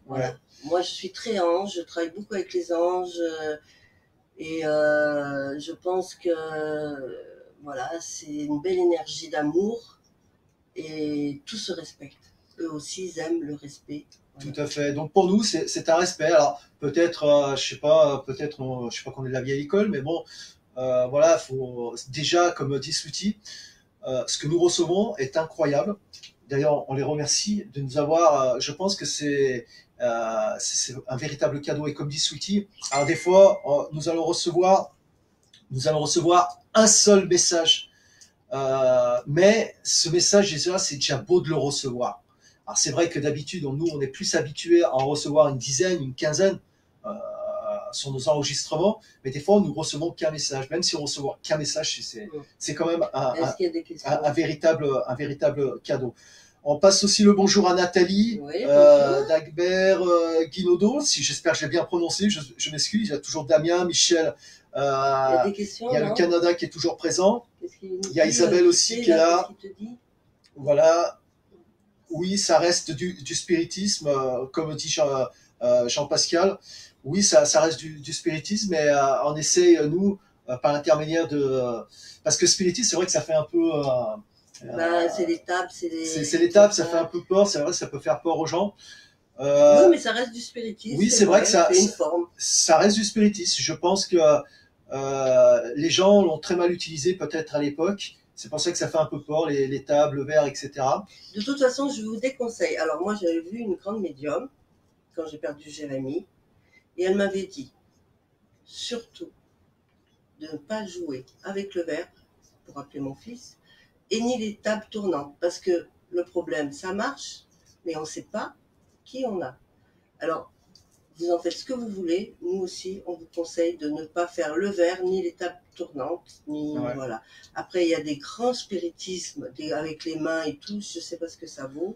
Voilà. Ouais. Moi, je suis très ange, je travaille beaucoup avec les anges et je pense que voilà, c'est une belle énergie d'amour et tout se respecte. Eux aussi, ils aiment le respect. Voilà. Tout à fait. Donc pour nous, c'est un respect. Alors peut-être, je sais pas qu'on est de la vieille école, mais bon, voilà, faut déjà, comme dit Souti, ce que nous recevons est incroyable. D'ailleurs, on les remercie de nous avoir. Je pense que c'est un véritable cadeau. Et comme dit Souti, alors des fois, nous allons recevoir un seul message. Mais ce message, déjà, c'est déjà beau de le recevoir. Alors c'est vrai que d'habitude, nous, on est plus habitués à en recevoir une dizaine, une quinzaine sur nos enregistrements, mais des fois, nous recevons qu'un message. Même si on reçoit qu'un message, c'est quand même un véritable cadeau. On passe aussi le bonjour à Nathalie, oui, Dagbert, Guinodo, si j'espère que j'ai bien prononcé, je m'excuse. Il y a toujours Damien, Michel. Il y a des questions, il y a le Canada qui est toujours présent. Il y a Isabelle aussi qui est là. Voilà. Oui, ça reste du spiritisme, comme dit Jean-Pascal. Oui, ça reste du spiritisme, mais on essaie, nous, par l'intermédiaire de... parce que spiritisme, c'est vrai que ça fait un peu... c'est les tables, c'est les tables, ça fait un peu peur, c'est vrai, ça peut faire peur aux gens. Oui, mais ça reste du spiritisme. Oui, c'est vrai que ça reste du spiritisme. Je pense que les gens l'ont très mal utilisé peut-être à l'époque. C'est pour ça que ça fait un peu peur, les tables, le verre, etc. De toute façon, je vous déconseille. Alors moi, j'avais vu une grande médium quand j'ai perdu Jérémy. Et elle m'avait dit, surtout, de ne pas jouer avec le verre, pour appeler mon fils, et ni les tables tournantes. Parce que le problème, ça marche, mais on ne sait pas qui on a. Alors, vous en faites ce que vous voulez. Nous aussi, on vous conseille de ne pas faire le verre, ni les tables tournantes, ni voilà. Après, il y a des grands spiritismes avec les mains et tout. Je ne sais pas ce que ça vaut.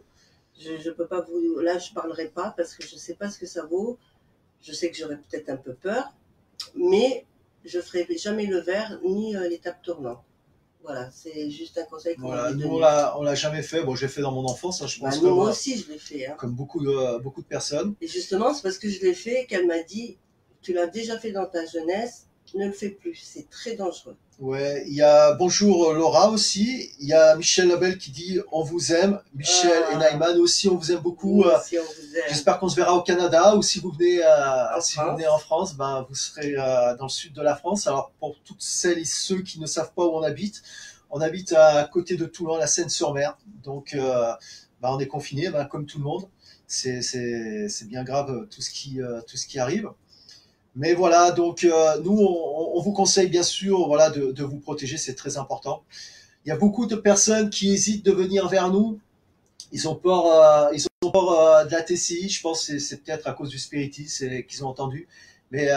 Je peux pas vous... Là, je parlerai pas parce que je ne sais pas ce que ça vaut. Je sais que j'aurais peut-être un peu peur, mais je ne ferai jamais le verre ni les tables tournantes. Voilà, c'est juste un conseil qu'on m'a donné. Nous, on l'a jamais fait. Bon, j'ai fait dans mon enfance, hein, je pense. Moi aussi, je l'ai fait. Hein. Comme beaucoup de personnes. Et justement, c'est parce que je l'ai fait qu'elle m'a dit, tu l'as déjà fait dans ta jeunesse, ne le fais plus, c'est très dangereux. Ouais, il y a bonjour Laura aussi. Il y a Michel Labelle qui dit on vous aime. Michel et Naïman aussi, on vous aime beaucoup. Aussi, on vous aime. J'espère qu'on se verra au Canada ou si vous venez en France, ben vous serez dans le sud de la France. Alors pour toutes celles et ceux qui ne savent pas où on habite à côté de Toulon, la Seine-sur-Mer. Donc on est confiné, comme tout le monde. C'est bien grave tout ce qui arrive. Mais voilà, donc nous, on vous conseille bien sûr voilà, de vous protéger, c'est très important. Il y a beaucoup de personnes qui hésitent de venir vers nous. Ils ont peur de la TCI, je pense que c'est peut-être à cause du spiritisme qu'ils ont entendu. Mais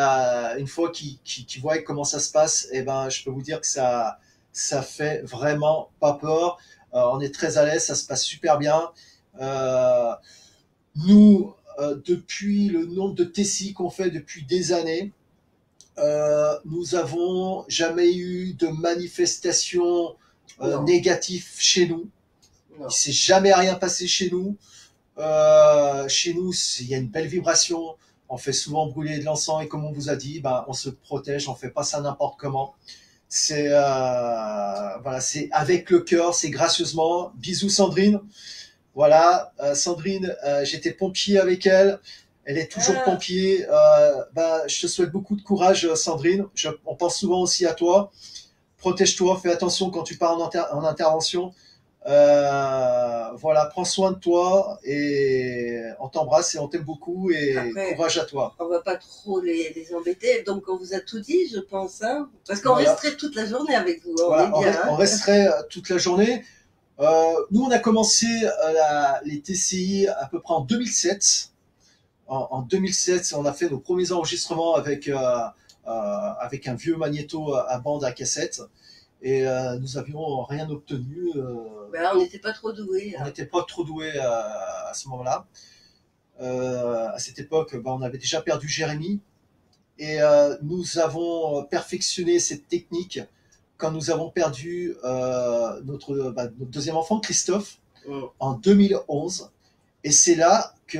une fois qu'ils voient comment ça se passe, je peux vous dire que ça fait vraiment pas peur. On est très à l'aise, ça se passe super bien. Nous... depuis le nombre de TCI qu'on fait depuis des années, nous avons jamais eu de manifestation négative chez nous. Non. Il s'est jamais rien passé chez nous. Chez nous, il y a une belle vibration. On fait souvent brûler de l'encens et comme on vous a dit, on se protège. On fait pas ça n'importe comment. C'est c'est avec le cœur, c'est gracieusement. Bisous Sandrine. Voilà, Sandrine, j'étais pompier avec elle. Elle est toujours pompier. Je te souhaite beaucoup de courage, Sandrine. On pense souvent aussi à toi. Protège-toi, fais attention quand tu pars en intervention. Voilà, prends soin de toi et on t'embrasse et on t'aime beaucoup et Après, courage à toi. on va pas trop les embêter. Donc, on vous a tout dit, je pense. Hein, parce qu'on Voilà. resterait toute la journée avec vous. Hein, Voilà, on est bien. on resterait toute la journée. Nous, on a commencé les TCI à peu près en 2007. En 2007, on a fait nos premiers enregistrements avec un vieux magnéto à bande à cassette. Et nous avions rien obtenu. Ben, on n'était pas trop doués. On n'était pas trop doués à ce moment-là. À cette époque, on avait déjà perdu Jérémy. Et nous avons perfectionné cette technique quand nous avons perdu notre deuxième enfant, Christophe, en 2011. Et c'est là que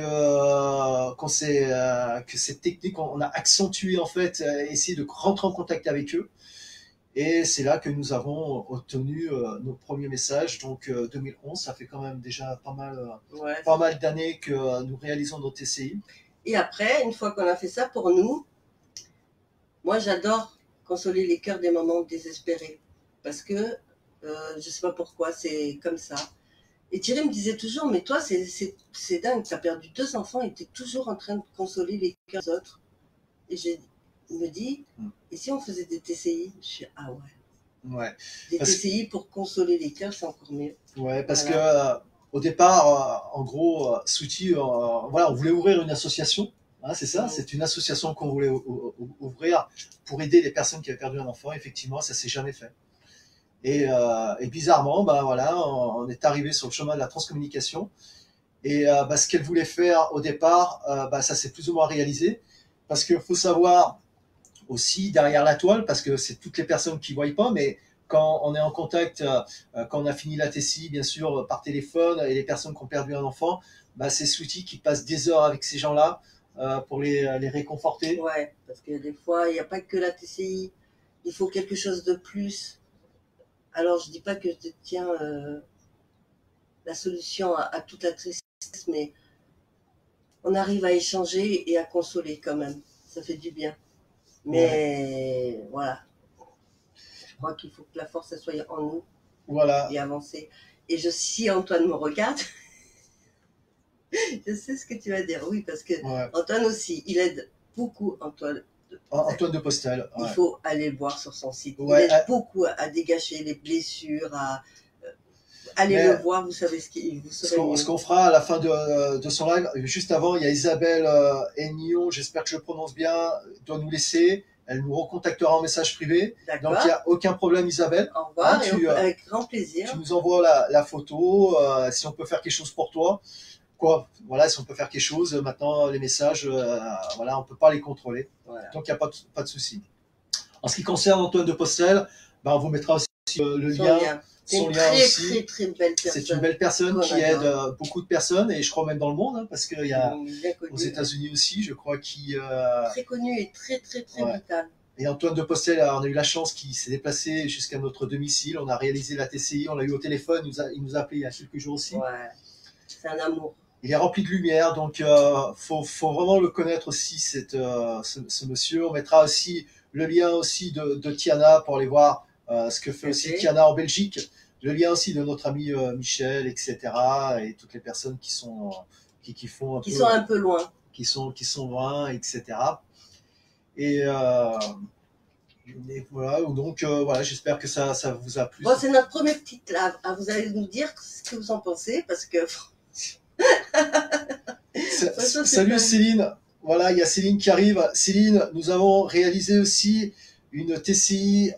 cette technique, on a accentué en fait, essayé de rentrer en contact avec eux. Et c'est là que nous avons obtenu nos premiers messages. Donc 2011, ça fait quand même déjà pas mal d'années que nous réalisons nos TCI. Et après, une fois qu'on a fait ça pour nous, moi j'adore consoler les cœurs des mamans désespérées. Parce que, je sais pas pourquoi, c'est comme ça. Et Thierry me disait toujours, mais toi c'est dingue, t'as perdu 2 enfants et t'es toujours en train de consoler les cœurs des autres. Et il me dit, et si on faisait des TCI? Je suis, ah ouais. Ouais. Des TCI pour consoler les cœurs, c'est encore mieux. Ouais, parce que au départ, en gros, Souti, voilà, on voulait ouvrir une association. Hein, c'est ça, c'est une association qu'on voulait ouvrir pour aider les personnes qui avaient perdu un enfant. Effectivement, ça s'est jamais fait. Et bizarrement, voilà, on est arrivé sur le chemin de la transcommunication. Et ce qu'elle voulait faire au départ, ça s'est plus ou moins réalisé. Parce qu'il faut savoir aussi derrière la toile, parce que c'est toutes les personnes qui ne voient pas, mais quand on est en contact, quand on a fini la TCI, bien sûr, par téléphone, et les personnes qui ont perdu un enfant, c'est Sweetie qui passe des heures avec ces gens-là pour les réconforter. Ouais, parce que des fois, il n'y a pas que la TCI, il faut quelque chose de plus. Alors, je dis pas que je détiens la solution à toute la tristesse, mais on arrive à échanger et à consoler quand même. Ça fait du bien. Mais voilà, je crois qu'il faut que la force soit en nous, voilà, et avancer. Et si Antoine me regarde, je sais ce que tu vas dire. Oui, parce que Antoine aussi, il aide beaucoup, Antoine de Postel. Il faut aller le voir sur son site. Il aide beaucoup à dégager les blessures, allez le voir, vous savez ce qu'on fera à la fin de son live. Juste avant, il y a Isabelle Aignon, j'espère que je le prononce bien, doit nous laisser. Elle nous recontactera en message privé. Donc il n'y a aucun problème, Isabelle. Au revoir, avec grand plaisir. Tu nous envoies la photo, si on peut faire quelque chose pour toi. Voilà, si on peut faire quelque chose. Maintenant, les messages, voilà, on ne peut pas les contrôler. Voilà. Donc il n'y a pas de souci. En ce qui concerne Antoine de Postel, on vous mettra aussi le lien. Son lien aussi. Très belle personne. C'est une belle personne qui aide beaucoup de personnes, et je crois même dans le monde, parce qu'il y a aux États-Unis aussi, je crois, qui très connu et très vital. Et Antoine de Postel, on a eu la chance qu'il s'est déplacé jusqu'à notre domicile. On a réalisé la TCI, on l'a eu au téléphone, il nous a appelé il y a quelques jours aussi. Ouais, c'est un amour. Il est rempli de lumière, donc faut vraiment le connaître aussi, ce monsieur. On mettra aussi le lien aussi de Tiana pour aller voir ce que fait aussi Tiana en Belgique. Le lien aussi de notre ami Michel, etc. Et toutes les personnes qui sont un peu loin. Qui sont loin, etc. Et voilà, donc voilà, j'espère que ça vous a plu. Bon, c'est notre première petite live. Vous allez nous dire ce que vous en pensez, parce que... Salut Céline, voilà, il y a Céline qui arrive. Céline, nous avons réalisé aussi une TCI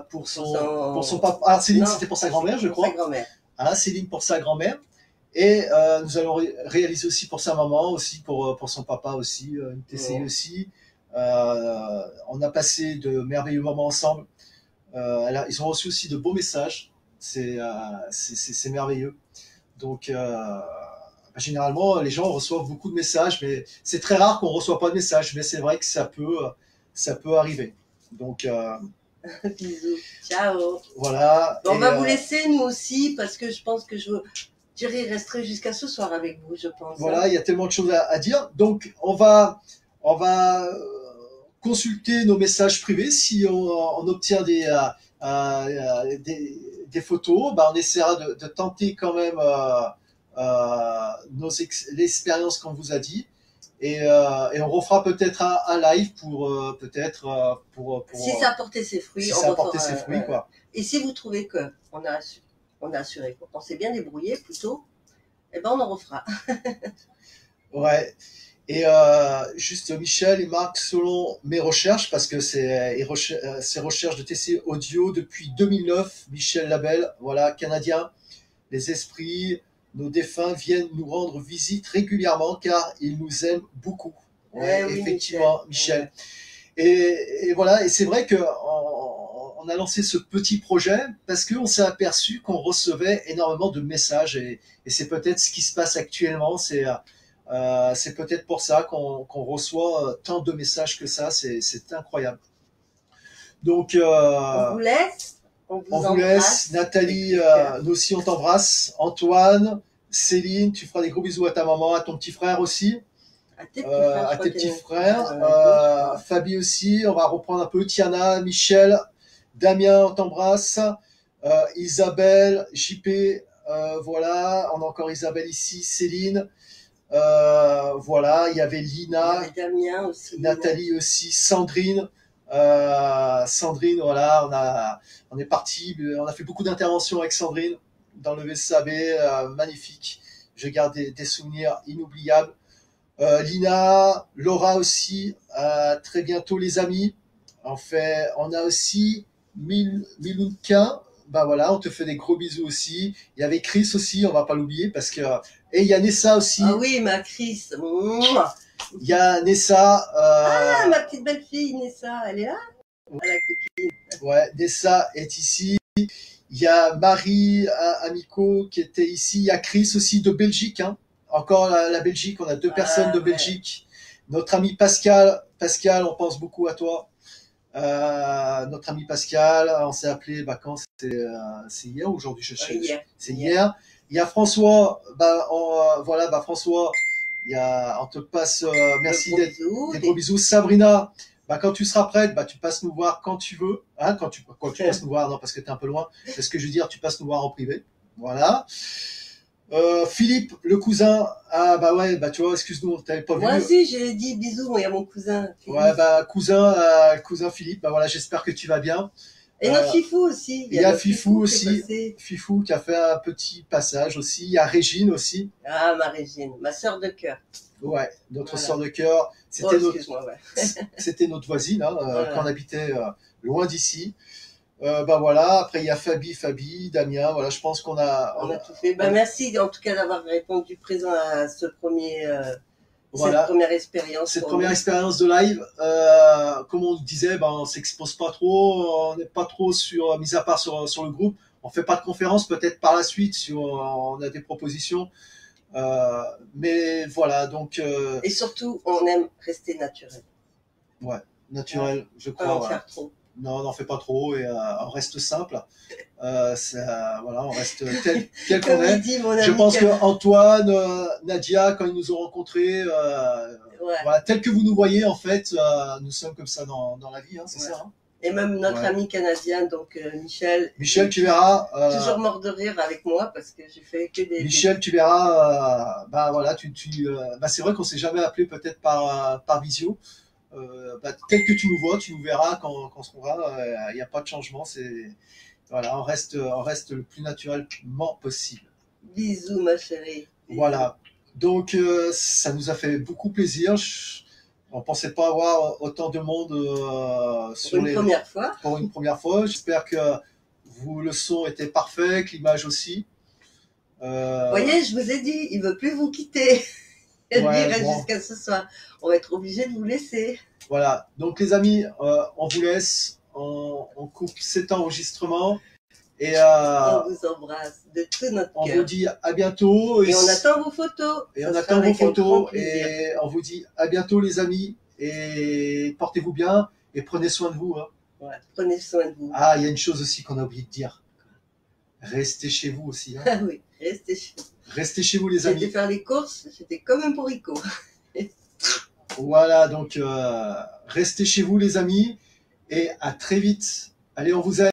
pour son papa. Ah, Céline, c'était pour sa grand-mère, je crois. Pour sa grand-mère. Ah, Céline pour sa grand-mère. Et nous allons réaliser aussi pour sa maman, aussi pour son papa aussi, une TCI aussi. On a passé de merveilleux moments ensemble. Ils ont reçu aussi de beaux messages. C'est merveilleux. Donc, généralement, les gens reçoivent beaucoup de messages, mais c'est très rare qu'on ne reçoive pas de messages. Mais c'est vrai que ça peut arriver. Donc, bisous. Ciao. Voilà. Bon, on va vous laisser, nous aussi, parce que je pense que Thierry resterait jusqu'à ce soir avec vous, je pense. Voilà, il y a tellement de choses à dire. Donc, on va consulter nos messages privés si on obtient des photos, bah, on essaiera de tenter quand même l'expérience qu'on vous a dit. Et on refera peut-être un live pour peut-être Si ça a porté ses fruits, si on ça a porté refera ses fruits, quoi. Et si vous trouvez que on a assuré, qu'on s'est bien débrouillé plutôt, eh ben on en refera. Ouais. Et juste Michel, il marque selon mes recherches, parce que c'est ses recherches de TC Audio depuis 2009, Michel Labelle, voilà, canadien. Les esprits, nos défunts viennent nous rendre visite régulièrement car ils nous aiment beaucoup. Ouais, Oui, effectivement, Michel. Et voilà, et c'est vrai qu'on a lancé ce petit projet parce qu'on s'est aperçu qu'on recevait énormément de messages et c'est peut-être ce qui se passe actuellement. C'est peut-être pour ça qu'on reçoit tant de messages que ça. C'est incroyable. Donc, on vous laisse. On vous laisse. Nathalie, nous aussi on t'embrasse. Antoine, Céline, tu feras des gros bisous à ta maman, à ton petit frère aussi. À tes petits frères. Fabie aussi, on va reprendre un peu. Tiana, Michel, Damien, on t'embrasse. Isabelle, JP, voilà. On a encore Isabelle ici, Céline. Voilà, il y avait Lina, il y avait Damien aussi, Nathalie Lina. aussi, Sandrine. Sandrine, voilà, on est parti, on a fait beaucoup d'interventions avec Sandrine dans le VSAB, magnifique. Je garde des souvenirs inoubliables. Lina, Laura aussi, très bientôt les amis. On a aussi Milunka, bah voilà, on te fait des gros bisous aussi. Il y avait Chris aussi, on va pas l'oublier parce que et il y a Nessa aussi. Ah oui, ma Chris. Il y a Nessa. Ah, ma petite belle fille Nessa, elle est là. La copine. Ouais, Nessa est ici. Il y a Marie Amico qui était ici. Il y a Chris aussi de Belgique. Hein. Encore la Belgique, on a deux personnes de Belgique. Notre ami Pascal, on pense beaucoup à toi. Notre ami Pascal, on s'est appelé, bah quand c'est hier ou aujourd'hui, je sais. C'est hier. Il y a François, voilà, François, on te passe, merci d'être, des gros bisous. Sabrina, quand tu seras prête, tu passes nous voir quand tu veux, hein, quand tu passes nous voir, non, parce que t'es un peu loin, c'est ce que je veux dire, tu passes nous voir en privé, voilà. Philippe, le cousin, tu vois, excuse-nous, t'avais pas vu. Moi aussi, j'ai dit bisous, moi, il y a mon cousin. Philippe. Ouais, cousin Philippe, voilà, j'espère que tu vas bien. Et notre Fifou aussi. Il y a Fifou aussi. Fifou qui a fait un petit passage aussi. Il y a Régine aussi. Ah, ma Régine, ma sœur de cœur. Ouais, notre sœur de cœur. C'était c'était notre voisine, hein, quand on habitait loin d'ici. Voilà, après il y a Fabie, Damien, voilà, je pense qu'on a tout fait. Merci en tout cas d'avoir répondu présent à ce premier cette première expérience. Cette première expérience de live, comme on disait, on s'expose pas trop, on n'est pas trop mis à part sur le groupe, on fait pas de conférence, peut-être par la suite si on a des propositions. Mais voilà, donc. Et surtout, on aime rester naturel. Ouais, naturel, je crois. Pas en faire trop. Non, on n'en fait pas trop et on reste simple. Voilà, on reste tel qu'on est. Je pense que Antoine, Nadia, quand ils nous ont rencontrés, voilà, tel que vous nous voyez, en fait, nous sommes comme ça dans la vie, hein, c'est ça. Hein. Et même notre ami canadien, donc Michel. Michel, tu verras. Toujours mort de rire avec moi parce que j'ai fait que des. Michel, tu verras. Voilà, c'est vrai qu'on s'est jamais appelé peut-être par visio. Tel que tu nous vois, tu nous verras quand on se trouvera. Il n'y a pas de changement. Voilà, on reste le plus naturellement possible. Bisous, ma chérie. Bisous. Voilà. Donc, ça nous a fait beaucoup plaisir. On pensait pas avoir autant de monde pour une première fois. J'espère que le son était parfait, que l'image aussi. Vous voyez, je vous ai dit, il veut plus vous quitter. Il reste jusqu'à ce soir. On va être obligé de vous laisser. Voilà. Donc les amis, on vous laisse. On coupe cet enregistrement. Et on vous embrasse de tout notre cœur. On vous dit à bientôt. Et on attend vos photos. Et on attend vos photos. Et on vous dit à bientôt les amis. Et portez-vous bien. Et prenez soin de vous. Hein. Ouais, prenez soin de vous. Ah, il y a une chose aussi qu'on a oublié de dire. Restez chez vous aussi. Hein. Ah oui, restez chez vous. Restez chez vous les amis. J'étais faire les courses, j'étais comme un bourricot. Voilà, donc restez chez vous les amis. Et à très vite. Allez, on vous aime.